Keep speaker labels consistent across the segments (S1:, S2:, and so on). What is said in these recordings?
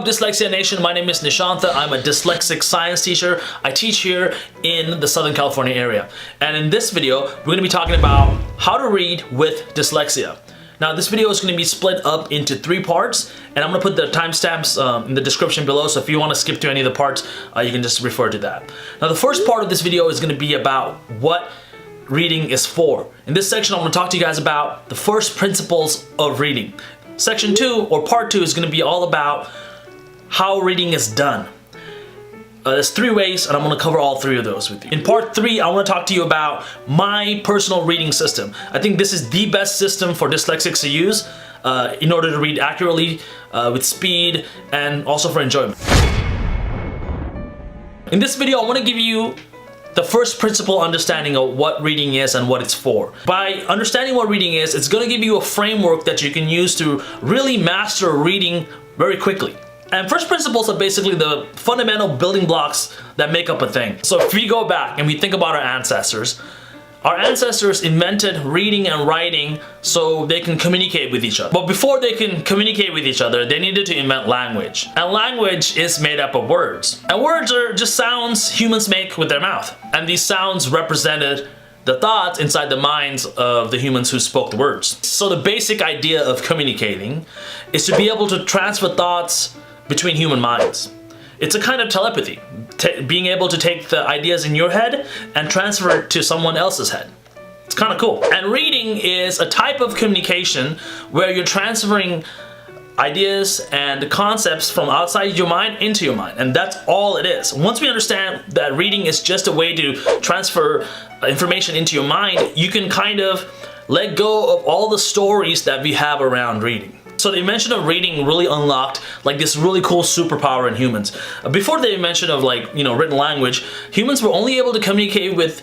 S1: up, Dyslexia Nation? My name is Nishantha. I'm a dyslexic science teacher. I teach here in the Southern California area. And in this video, we're going to be talking about how to read with dyslexia. Now, this video is going to be split up into 3 parts, and I'm going to put the timestamps in the description below, so if you want to skip through any of the parts, you can just refer to that. Now, the first part of this video is going to be about what reading is for. In this section, I'm going to talk to you guys about the first principles of reading. Section 2, or part 2, is going to be all about how reading is done. There's 3 ways, and I'm going to cover all 3 of those with you. In part 3, I want to talk to you about my personal reading system. I think this is the best system for dyslexics to use in order to read accurately, with speed, and also for enjoyment. In this video, I want to give you the first principle understanding of what reading is and what it's for. By understanding what reading is, it's going to give you a framework that you can use to really master reading very quickly. And first principles are basically the fundamental building blocks that make up a thing. So if we go back and we think about our ancestors invented reading and writing so they can communicate with each other. But before they can communicate with each other, they needed to invent language. And language is made up of words. And words are just sounds humans make with their mouth. And these sounds represented the thoughts inside the minds of the humans who spoke the words. So the basic idea of communicating is to be able to transfer thoughts between human minds. It's a kind of telepathy, being able to take the ideas in your head and transfer it to someone else's head. It's kind of cool. And reading is a type of communication where you're transferring ideas and concepts from outside your mind into your mind, and that's all it is. Once we understand that reading is just a way to transfer information into your mind, you can kind of let go of all the stories that we have around reading. So the invention of reading really unlocked like this really cool superpower in humans. Before the invention of written language, humans were only able to communicate with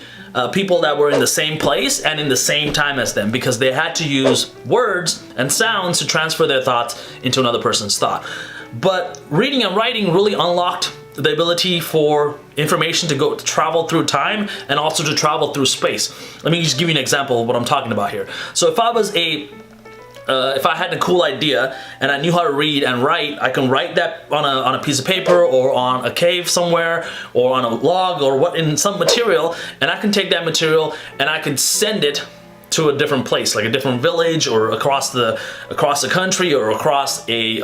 S1: people that were in the same place and in the same time as them, because they had to use words and sounds to transfer their thoughts into another person's thought. But reading and writing really unlocked the ability for information to travel through time and also to travel through space. Let me just give you an example of what I'm talking about here. So if I had a cool idea and I knew how to read and write, I can write that on a piece of paper or on a cave somewhere or on a log or in some material, and I can take that material and I can send it to a different place, like a different village or across the country or across a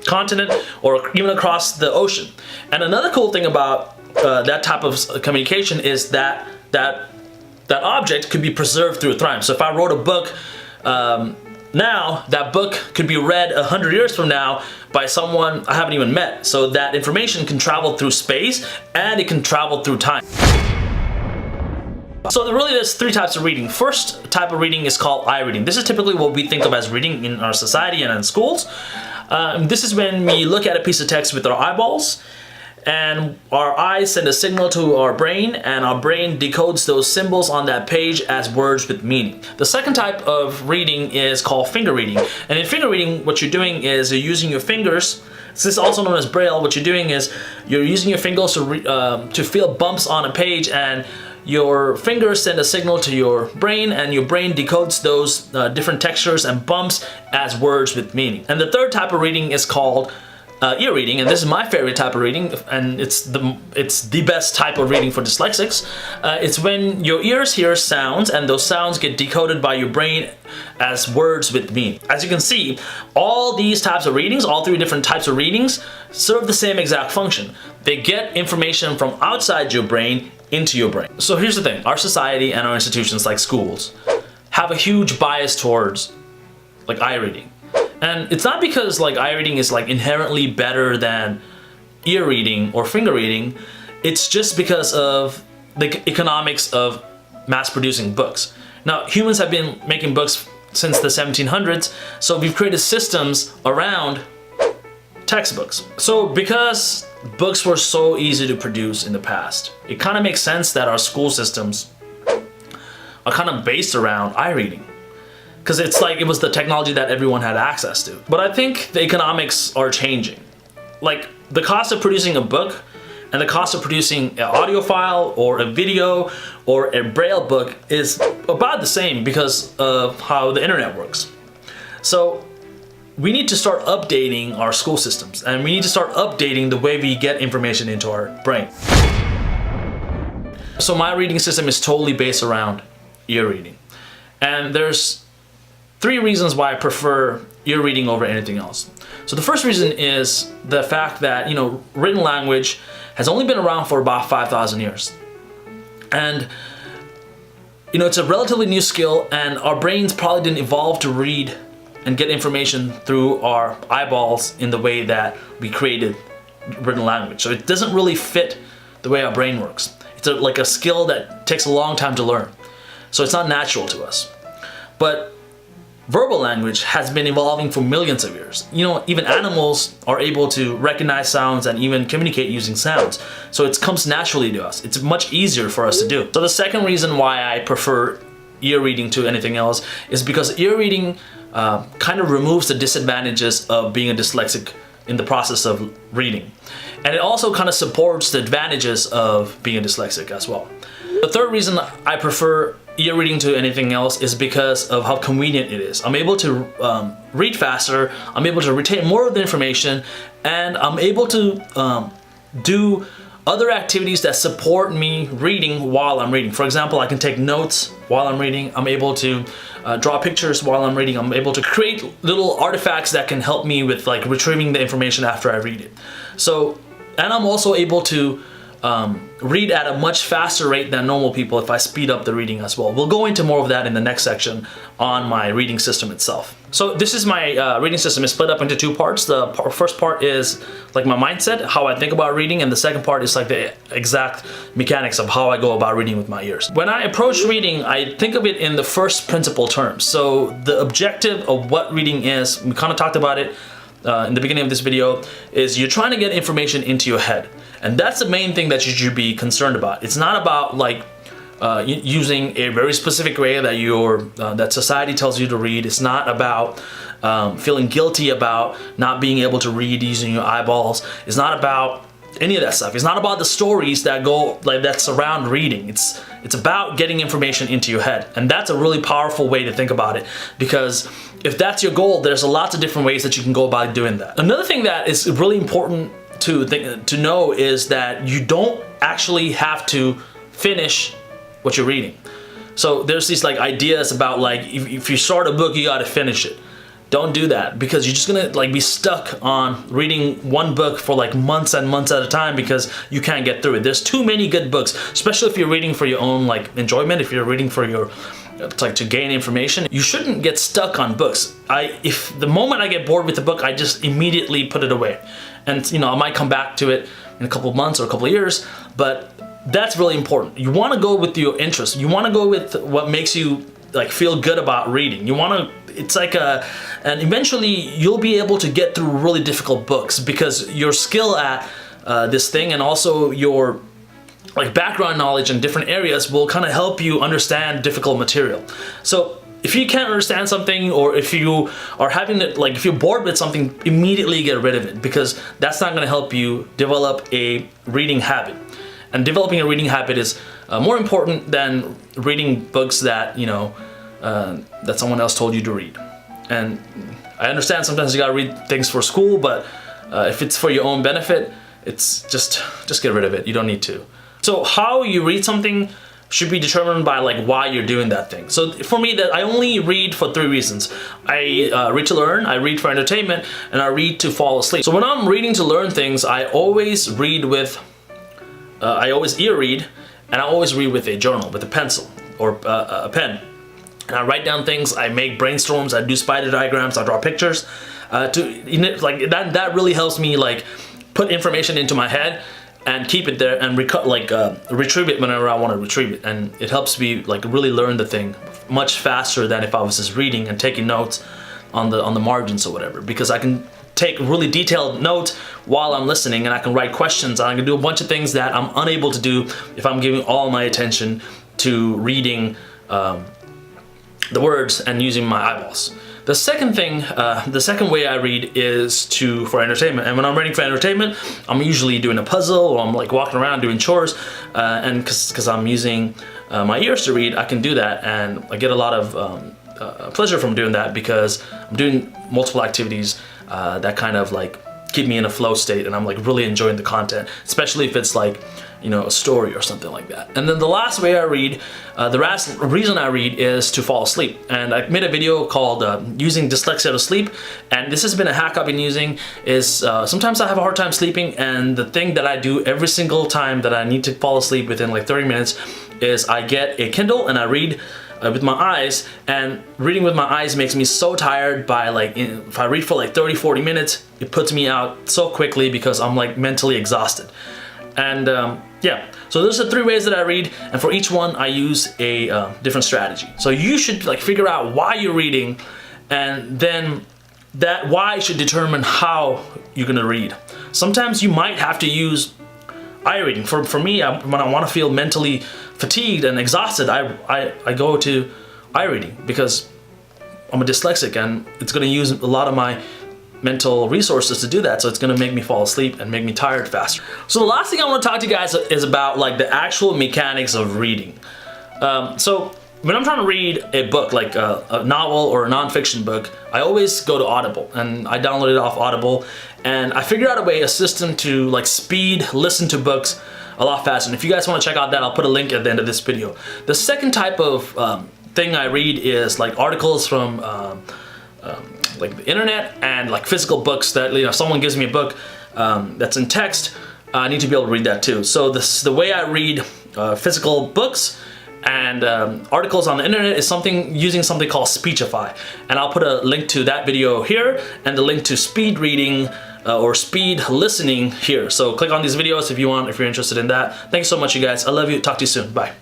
S1: continent or even across the ocean. And another cool thing about that type of communication is that object could be preserved through time. So if I wrote a book, now, that book could be read 100 years from now by someone I haven't even met. So that information can travel through space and it can travel through time. So really there's 3 types of reading. First type of reading is called eye reading. This is typically what we think of as reading in our society and in schools. This is when we look at a piece of text with our eyeballs, and our eyes send a signal to our brain, and our brain decodes those symbols on that page as words with meaning. The second type of reading is called finger reading. And in finger reading, what you're doing is you're using your fingers. This is also known as Braille. What you're doing is you're using your fingers to feel bumps on a page, and your fingers send a signal to your brain, and your brain decodes those different textures and bumps as words with meaning. And the third type of reading is called ear reading, and this is my favorite type of reading, and it's the best type of reading for dyslexics. It's when your ears hear sounds, and those sounds get decoded by your brain as words with meaning. As you can see, all these types of readings, all 3 different types of readings, serve the same exact function. They get information from outside your brain into your brain. So here's the thing: our society and our institutions like schools have a huge bias towards eye reading. And it's not because eye reading is inherently better than ear reading or finger reading. It's just because of the economics of mass producing books. Now, humans have been making books since the 1700s, so we've created systems around textbooks. So because books were so easy to produce in the past, it kind of makes sense that our school systems are kind of based around eye reading, because it's it was the technology that everyone had access to. But I think the economics are changing. The cost of producing a book and the cost of producing an audio file or a video or a Braille book is about the same because of how the internet works. So we need to start updating our school systems, and we need to start updating the way we get information into our brain. So my reading system is totally based around ear reading. And there's 3 reasons why I prefer ear reading over anything else. So the first reason is the fact that, written language has only been around for about 5,000 years. And, it's a relatively new skill, and our brains probably didn't evolve to read and get information through our eyeballs in the way that we created written language. So it doesn't really fit the way our brain works. It's like a skill that takes a long time to learn. So it's not natural to us. But verbal language has been evolving for millions of years. Even animals are able to recognize sounds and even communicate using sounds. So it comes naturally to us. It's much easier for us to do. So the second reason why I prefer ear reading to anything else is because ear reading kind of removes the disadvantages of being a dyslexic in the process of reading. And it also kind of supports the advantages of being a dyslexic as well. The third reason I prefer ear reading to anything else is because of how convenient it is. I'm able to read faster, I'm able to retain more of the information, and I'm able to do other activities that support me reading while I'm reading. For example, I can take notes while I'm reading, I'm able to draw pictures while I'm reading, I'm able to create little artifacts that can help me with retrieving the information after I read it. And I'm also able to read at a much faster rate than normal people if I speed up the reading as well. We'll go into more of that in the next section on my reading system itself. So this is my reading system. It's split up into 2 parts. The first part is my mindset, how I think about reading, and the second part is the exact mechanics of how I go about reading with my ears. When I approach reading, I think of it in the first principle terms. So the objective of what reading is, we kind of talked about it in the beginning of this video, is you're trying to get information into your head. And that's the main thing that you should be concerned about. It's not about using a very specific way that that society tells you to read. It's not about feeling guilty about not being able to read using your eyeballs. It's not about any of that stuff. It's not about the stories that surround reading. It's about getting information into your head. And that's a really powerful way to think about it, because if that's your goal, there's lots of different ways that you can go about doing that. Another thing that is really important to know is that you don't actually have to finish what you're reading. So there's these ideas about if you start a book, you gotta finish it. Don't do that, because you're just gonna be stuck on reading one book for months and months at a time because you can't get through it. There's too many good books, especially if you're reading for your own enjoyment, if you're reading for your to gain information. You shouldn't get stuck on books. If the moment I get bored with the book, I just immediately put it away. And I might come back to it in a couple of months or a couple of years, but that's really important. You want to go with your interest. You want to go with what makes you feel good about reading. You want to, and eventually you'll be able to get through really difficult books because your skill at this thing and also your background knowledge in different areas will kind of help you understand difficult material. So if you can't understand something, or if you are having it, if you're bored with something, immediately get rid of it, because that's not going to help you develop a reading habit. And developing a reading habit is more important than reading books that that someone else told you to read. And I understand sometimes you gotta read things for school, but if it's for your own benefit, it's just get rid of it. You don't need to. So how you read something should be determined by why you're doing that thing. So for me, I only read for 3 reasons. I read to learn, I read for entertainment, and I read to fall asleep. So when I'm reading to learn things, I always read with, I always ear read, and I always read with a journal, with a pencil or a pen. And I write down things, I make brainstorms, I do spider diagrams, I draw pictures. That really helps me put information into my head and keep it there and retrieve it whenever I want to retrieve it. And it helps me really learn the thing much faster than if I was just reading and taking notes on the margins or whatever, because I can take really detailed notes while I'm listening, and I can write questions, and I can do a bunch of things that I'm unable to do if I'm giving all my attention to reading the words and using my eyeballs. The second thing, the second way I read is for entertainment. And when I'm reading for entertainment, I'm usually doing a puzzle, or I'm walking around doing chores, and because I'm using my ears to read, I can do that, and I get a lot of pleasure from doing that, because I'm doing multiple activities that kind of like keep me in a flow state, and I'm like really enjoying the content, especially if it's like, you know, a story or something like that. And then the last way I read, the last reason I read is to fall asleep. And I made a video called using dyslexia to sleep, and this has been a hack I've been using. Is sometimes I have a hard time sleeping, and the thing that I do every single time that I need to fall asleep within like 30 minutes is I get a Kindle and I read with my eyes, and reading with my eyes makes me so tired by like, if I read for like 30-40 minutes, it puts me out so quickly because I'm like mentally exhausted. And yeah, so those are 3 ways that I read, and for each one I use a different strategy. So you should like figure out why you're reading, and then that why should determine how you're gonna read. Sometimes you might have to use eye reading. For me, when I want to feel mentally fatigued and exhausted, I go to eye reading because I'm a dyslexic, and it's going to use a lot of my mental resources to do that, so it's going to make me fall asleep and make me tired faster. So the last thing I want to talk to you guys is about like the actual mechanics of reading. So when I'm trying to read a book, like a novel or a nonfiction book, I always go to Audible, and I download it off Audible, and I figured out a system to like speed listen to books a lot faster. And if you guys want to check out that, I'll put a link at the end of this video. The second type of thing I read is like articles from like the internet, and like physical books that, you know, if someone gives me a book that's in text, I need to be able to read that too. So the way I read physical books and articles on the internet is using something called Speechify, and I'll put a link to that video here and the link to speed reading or speed listening here. So click on these videos if you're interested in that. Thanks so much, you guys. I love you. Talk to you soon. Bye.